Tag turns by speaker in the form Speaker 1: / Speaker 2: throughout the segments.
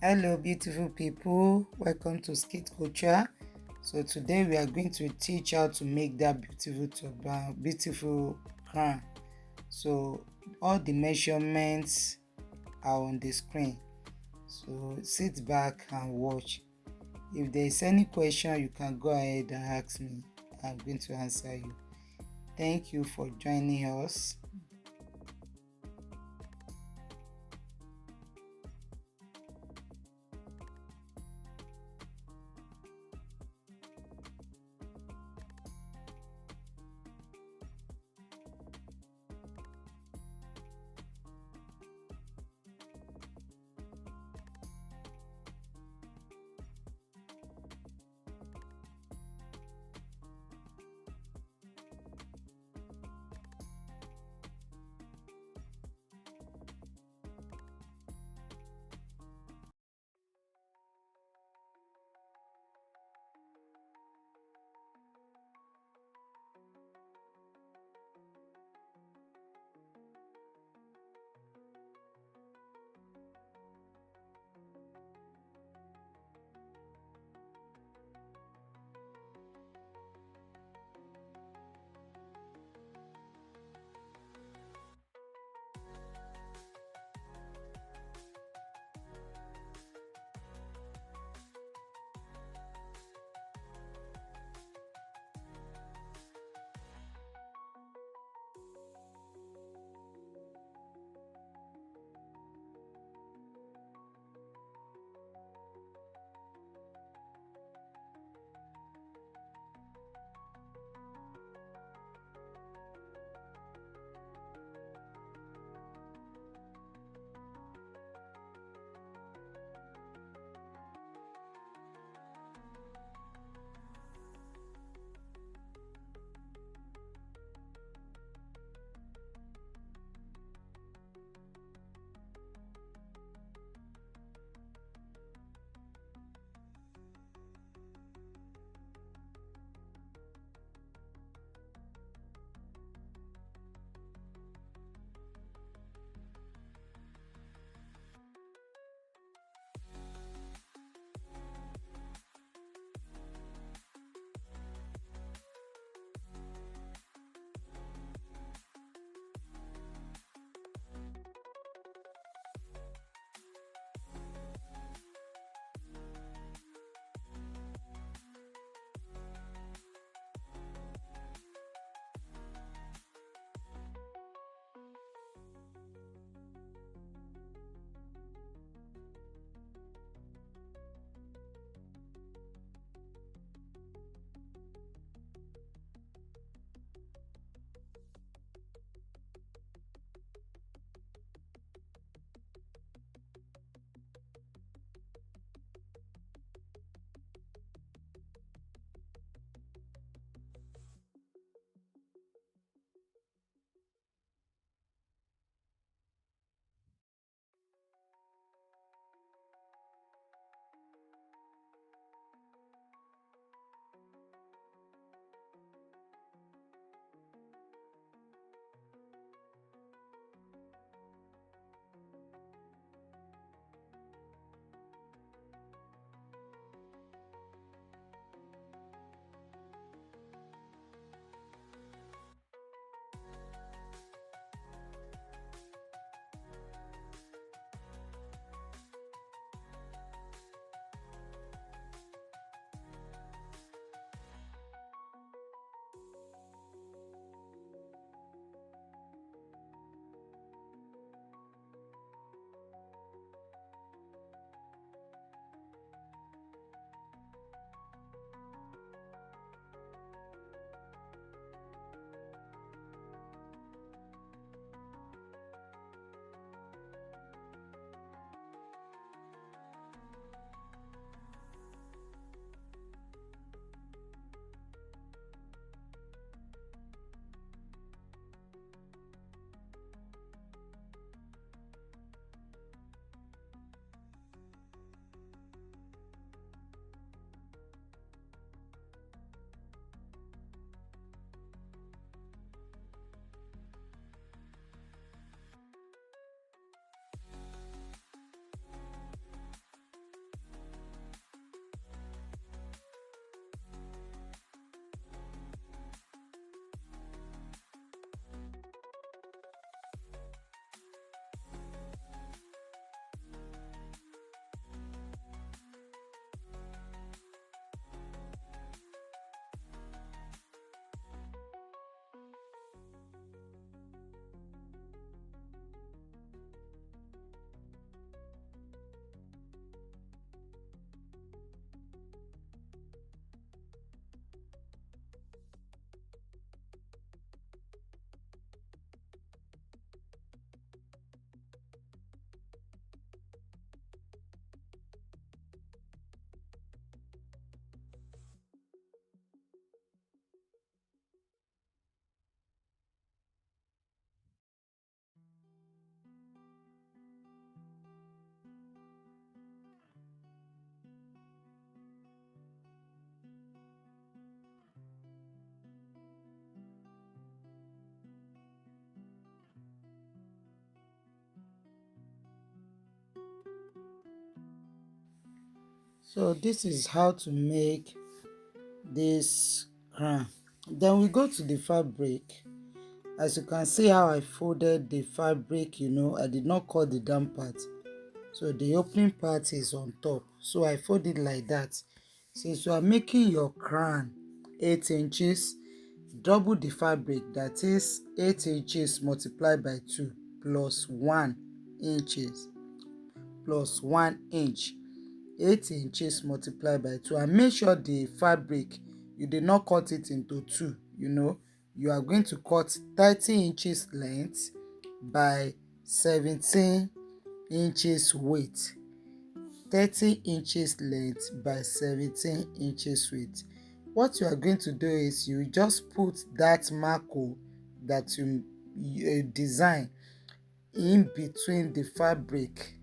Speaker 1: Hello, beautiful people. Welcome to Skit Culture. So today we are going to teach how to make that beautiful turban, beautiful crown. So all the measurements are on the screen. So sit back and watch. If there is any question, you can go ahead and ask me. I'm going to answer you. Thank you for joining us. So this is how to make this crown. Then we go to the fabric. As you can see how I folded the fabric, I did not cut the down part, so the opening part is on top, so I fold it like that. Since you are making your crown 8 inches, double the fabric, that is 8 inches multiplied by 2 plus 1 inches plus 1 inch. 8 inches multiplied by 2, and make sure the fabric you did not cut it into two. You are going to cut 30 inches length by 17 inches width. 30 inches length by 17 inches width. What you are going to do is you just put that marco that you design in between the fabric.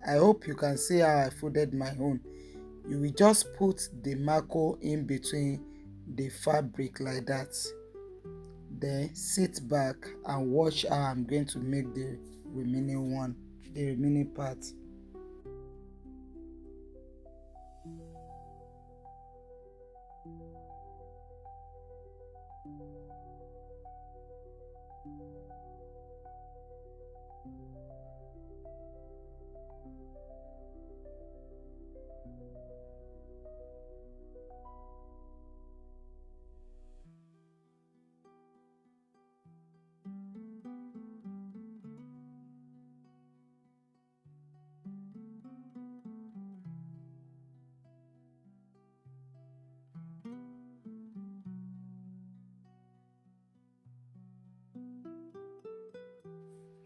Speaker 1: I hope you can see how I folded my own. You will just put the marco in between the fabric like that. Then sit back and watch how I'm going to make the remaining part.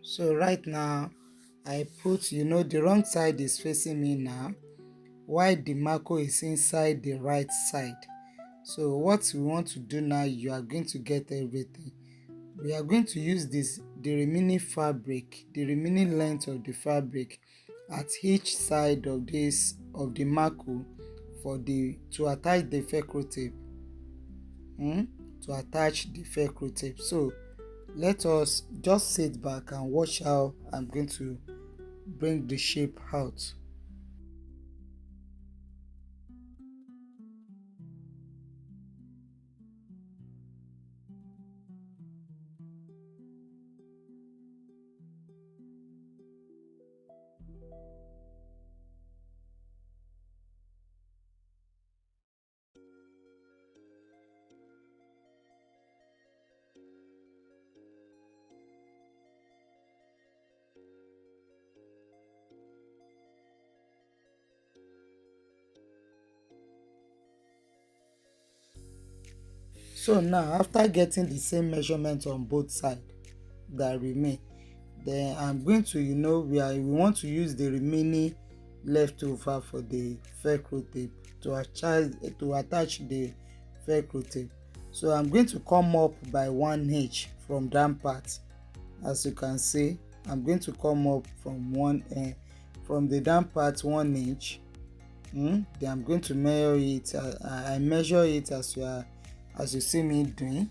Speaker 1: So right now I put, the wrong side is facing me now, while the marco is inside the right side. So what we want to do now, you are going to get everything. We are going to use the remaining fabric, the remaining length of the fabric at each side of the marco to attach the velcro tape. To attach the velcro tape. So let us just sit back and watch how I'm going to bring the shape out. So now, after getting the same measurement on both sides that remain, then I'm going to, we want to use the remaining leftover for the velcro tape to attach the velcro tape. So I'm going to come up by 1 inch from that part. As you can see, I'm going to come up from the down part 1 inch. Then I'm going to measure it. I measure it as you see me doing.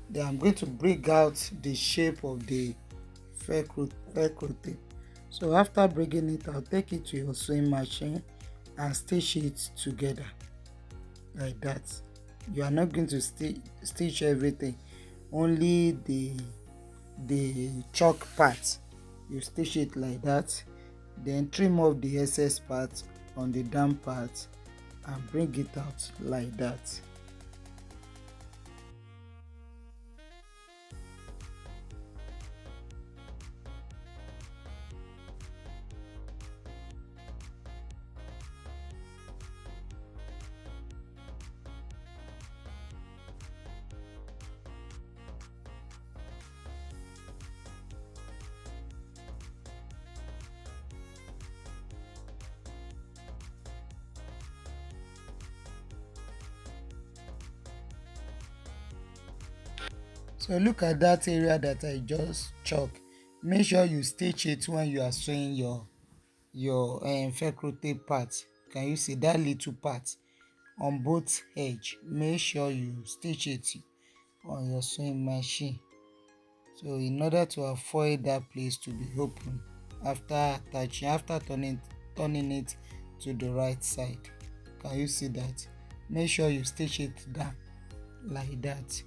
Speaker 1: Then I'm going to break out the shape of the velcro tape. So after breaking it, I'll take it to your sewing machine and stitch it together like that. You are not going to stitch everything, only the chalk part. You stitch it like that, then trim off the excess part on the down part and bring it out like that. So look at that area that I just chalk. Make sure you stitch it when you are sewing your velcro tape part. Can you see that little part on both edge? Make sure you stitch it on your sewing machine. So in order to avoid that place to be open after attaching, after turning it to the right side. Can you see that? Make sure you stitch it down like that.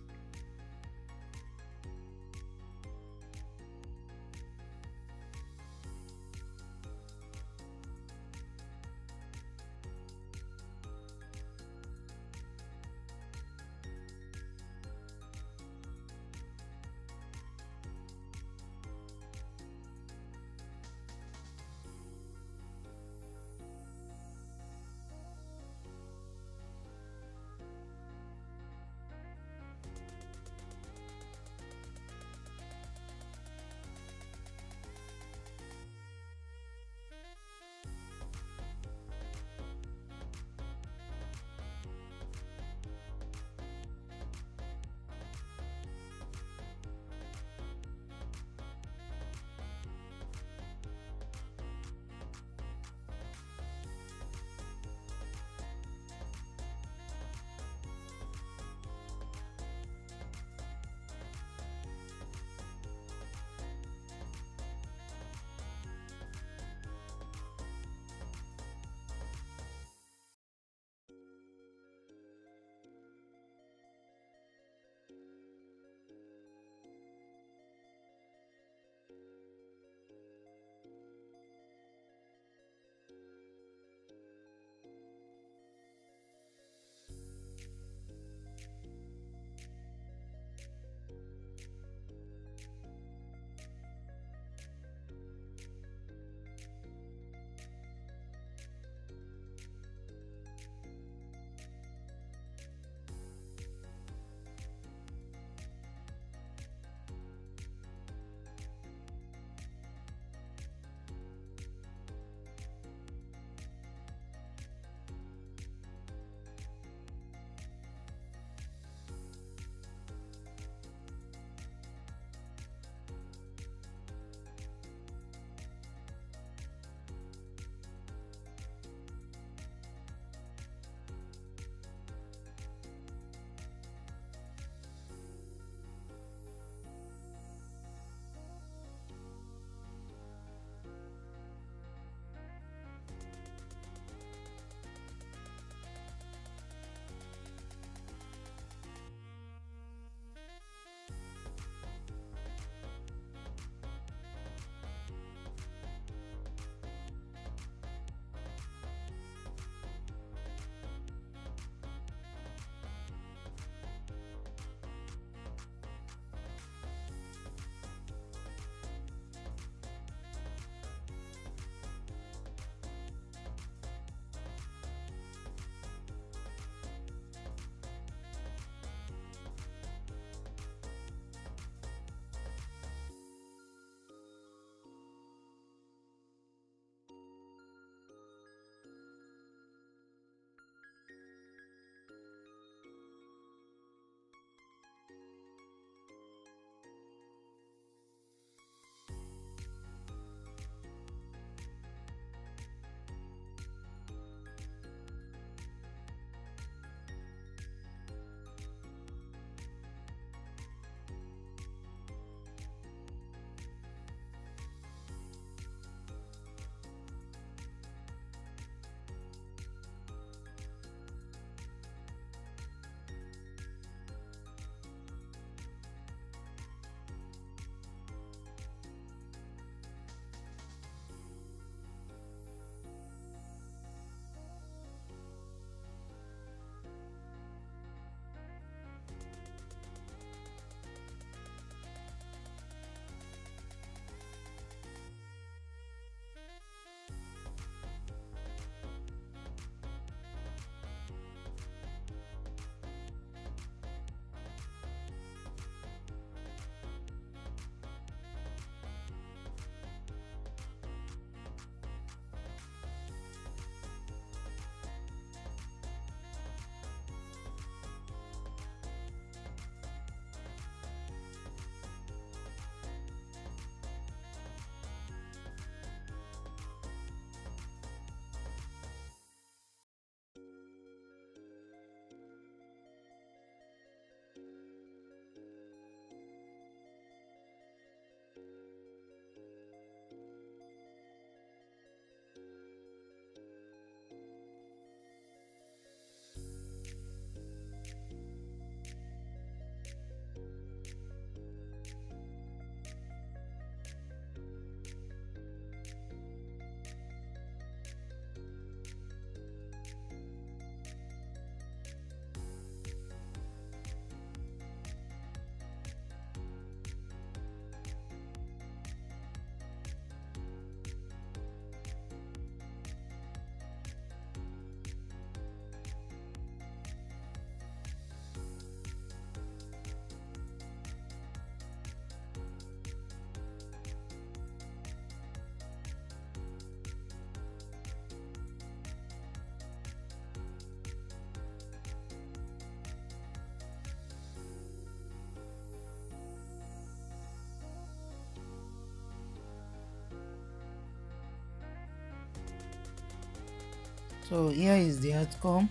Speaker 1: So here is the outcome.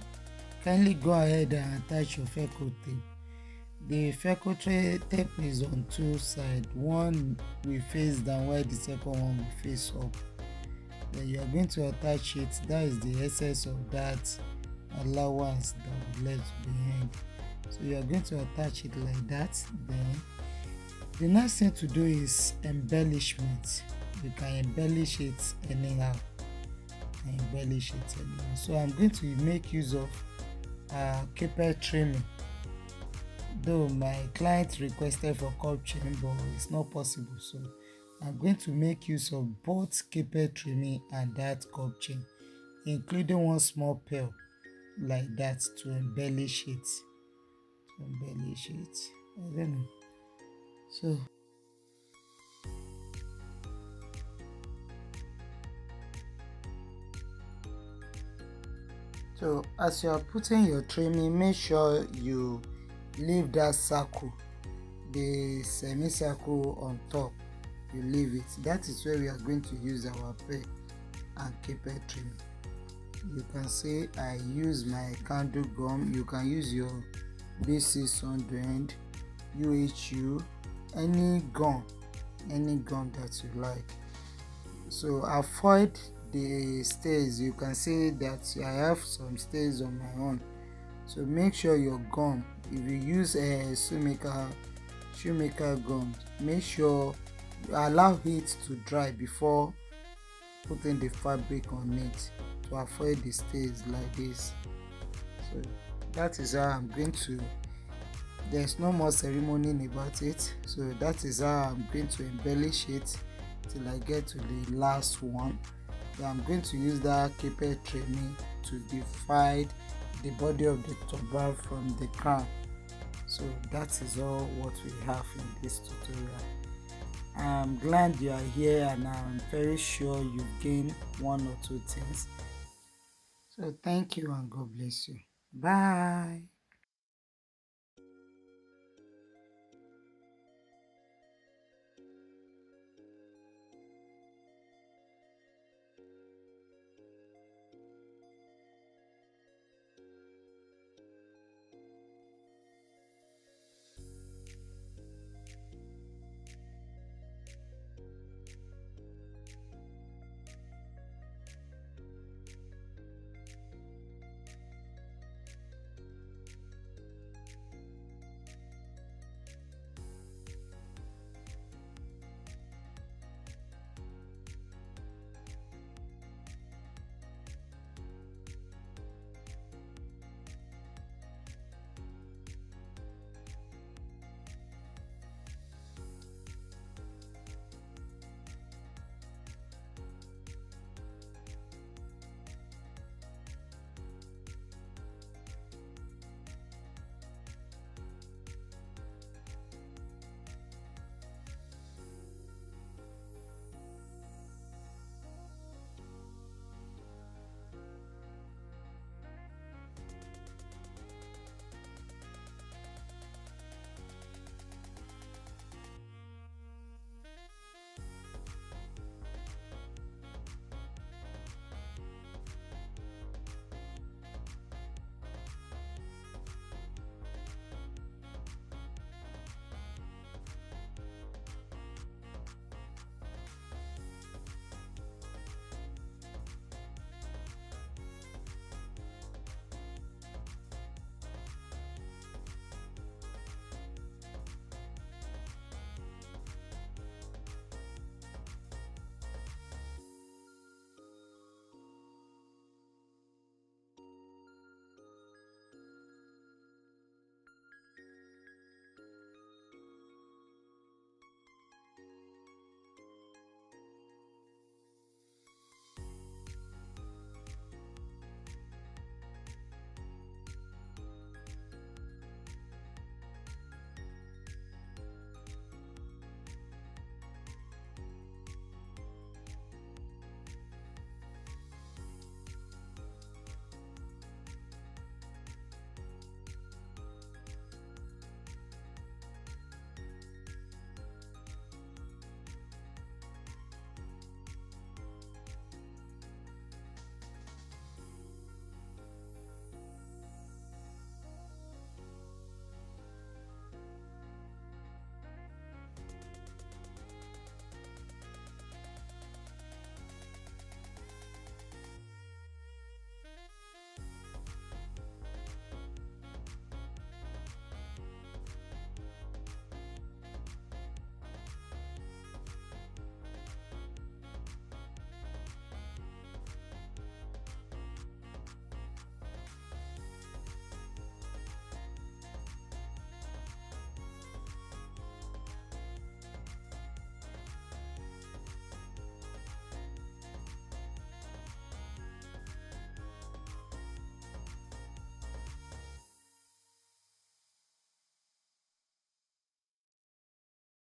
Speaker 1: Kindly go ahead and attach your Feco tape. The Feco tape is on two sides. One will face down while the second one will face up. Then you are going to attach it. That is the essence of that allowance that we left behind. So you are going to attach it like that. Then the next thing to do is embellishment. You can embellish it anyhow. So I'm going to make use of caper trimming. Though my client requested for curb trimming, but it's not possible, so I'm going to make use of both caper trimming and that curb trim, including one small pearl like that to embellish it. I don't know. So as you are putting your trimming, make sure you leave that circle, the semicircle on top. You leave it. That is where we are going to use our pearl and caper trimming. You can see I use my candle gum. You can use your B600, UHU, any gum that you like. So avoid the stays. You can see that I have some stays on my own, so make sure your gum, if you use a shoemaker gum, make sure you allow it to dry before putting the fabric on it to avoid the stays like this. So that is how I'm going to, there's no more ceremony about it. So that is how I'm going to embellish it till I get to the last one. Then I'm going to use that caper trimming to divide the body of the turban from the crown. So that is all what we have in this tutorial. I'm glad you are here, and I'm very sure you gain one or two things. So thank you and God bless you. Bye.